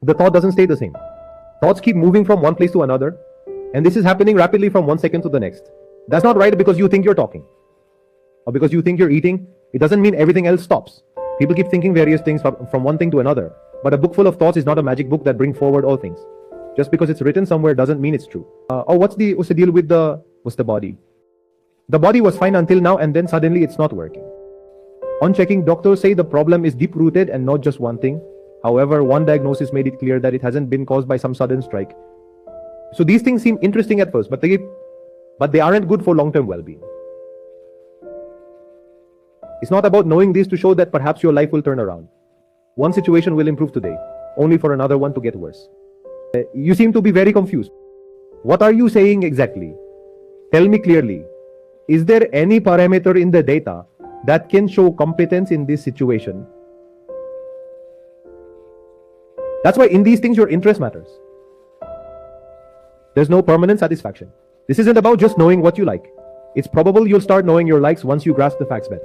the thought doesn't stay the same. Thoughts keep moving from one place to another, and this is happening rapidly from 1 second to the next. That's not right because you think you're talking or because you think you're eating. It doesn't mean everything else stops. People keep thinking various things from one thing to another. But a book full of thoughts is not a magic book that brings forward all things. Just because it's written somewhere doesn't mean it's true. What's the deal with the body? The body was fine until now, and then suddenly it's not working. On checking, doctors say the problem is deep-rooted and not just one thing. However, one diagnosis made it clear that it hasn't been caused by some sudden strike. So these things seem interesting at first, but they aren't good for long-term well-being. It's not about knowing this to show that perhaps your life will turn around. One situation will improve today, only for another one to get worse. You seem to be very confused. What are you saying exactly? Tell me clearly. Is there any parameter in the data that can show competence in this situation? That's why in these things your interest matters. There's no permanent satisfaction. This isn't about just knowing what you like. It's probable you'll start knowing your likes once you grasp the facts better.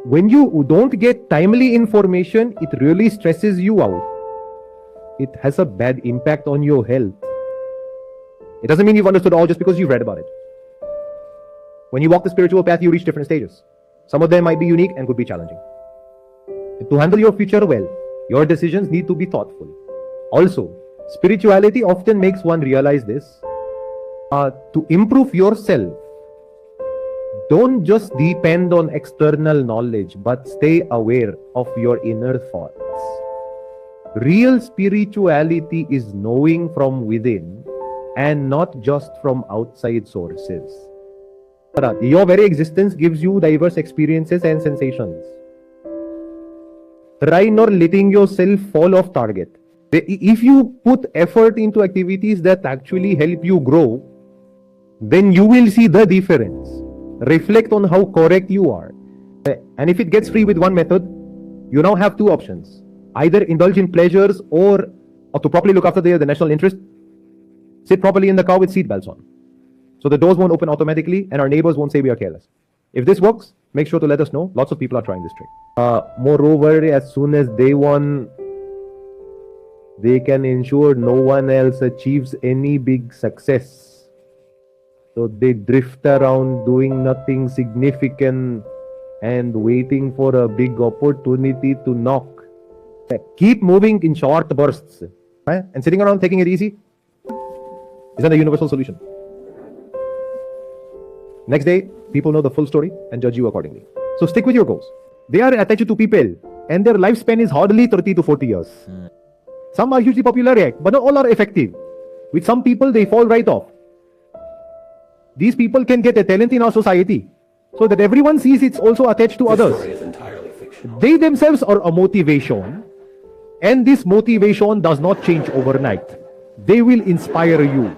When you don't get timely information, it really stresses you out. It has a bad impact on your health. It doesn't mean you've understood all just because you've read about it. When you walk the spiritual path, you reach different stages. Some of them might be unique and could be challenging. To handle your future well, your decisions need to be thoughtful. Also, spirituality often makes one realize this. To improve yourself, don't just depend on external knowledge, but stay aware of your inner thoughts. Real spirituality is knowing from within and not just from outside sources. Your very existence gives you diverse experiences and sensations. Try not letting yourself fall off target. If you put effort into activities that actually help you grow, then you will see the difference. Reflect on how correct you are. And if it gets free with one method, you now have two options. Either indulge in pleasures or to properly look after the national interest, sit properly in the car with seat belts on. So the doors won't open automatically and our neighbors won't say we are careless. If this works, make sure to let us know. Lots of people are trying this trick. Moreover, as soon as day one, they can ensure no one else achieves any big success. So they drift around doing nothing significant and waiting for a big opportunity to knock. Keep moving in short bursts. And sitting around taking it easy isn't a universal solution. Next day, people know the full story and judge you accordingly. So stick with your goals. They are attached to people and their lifespan is hardly 30 to 40 years. Some are hugely popular yet, but not all are effective. With some people, they fall right off. These people can get a talent in our society so that everyone sees it's also attached to others. They themselves are a motivation, and this motivation does not change overnight. They will inspire you.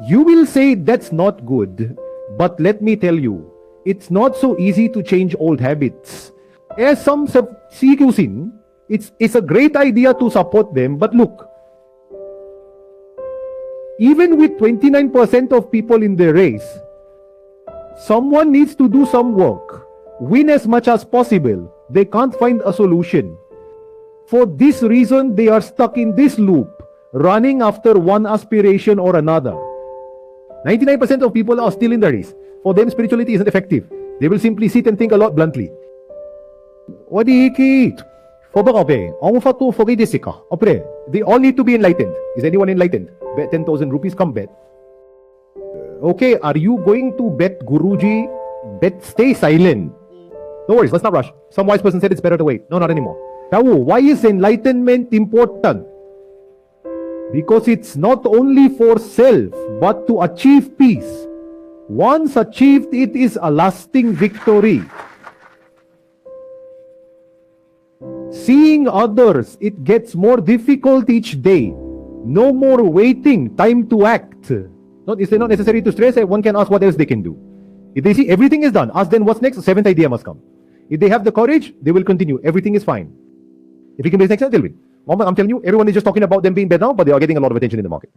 You will say that's not good, but let me tell you, it's not so easy to change old habits. As some CQC, it's a great idea to support them, but look, even with 29% of people in the race, someone needs to do some work, win as much as possible. They can't find a solution. For this reason, they are stuck in this loop, running after one aspiration or another. 99% of people are still in the race. For them, spirituality isn't effective. They will simply sit and think a lot bluntly. They all need to be enlightened. Is anyone enlightened? Bet 10,000 rupees, come bet. Okay, are you going to bet Guruji? Bet, stay silent. No worries, let's not rush. Some wise person said it's better to wait. No, not anymore. Now, why is enlightenment important? Because it's not only for self, but to achieve peace. Once achieved, it is a lasting victory. Seeing others, it gets more difficult each day. No more waiting, time to act. It's not necessary to stress. One can ask what else they can do. If they see everything is done, ask then what's next. A seventh idea must come. If they have the courage, they will continue. Everything is fine. If you can be next, they'll win. I'm telling you, everyone is just talking about them being bad now, but they are getting a lot of attention in the market.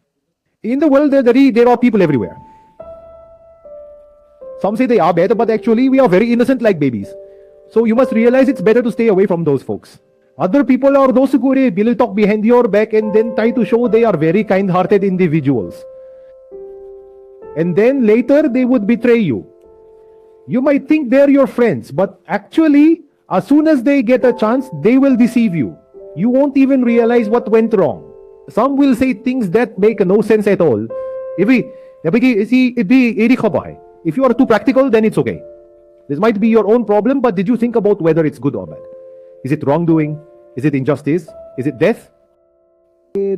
In the world, there are people everywhere. Some say they are bad, but actually we are very innocent like babies. So you must realize it's better to stay away from those folks. Other people are those who will talk behind your back and then try to show they are very kind-hearted individuals. And then later they would betray you. You might think they're your friends, but actually, as soon as they get a chance, they will deceive you. You won't even realize what went wrong. Some will say things that make no sense at all. If you are too practical, then it's okay. This might be your own problem, but did you think about whether it's good or bad? Is it wrongdoing? Is it injustice? Is it death?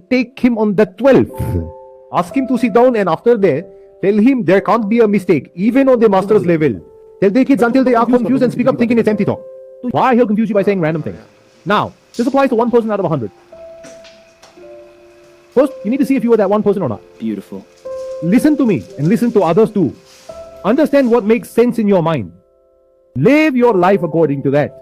Take him on the 12th. Ask him to sit down, and after that, tell him there can't be a mistake, even on the master's level. Tell the kids until they are confused and speak up thinking it's empty talk. Why he'll confuse you by saying random things. Now, this applies to one person out of 100. First, you need to see if you are that one person or not. Beautiful. Listen to me and listen to others too. Understand what makes sense in your mind. Live your life according to that.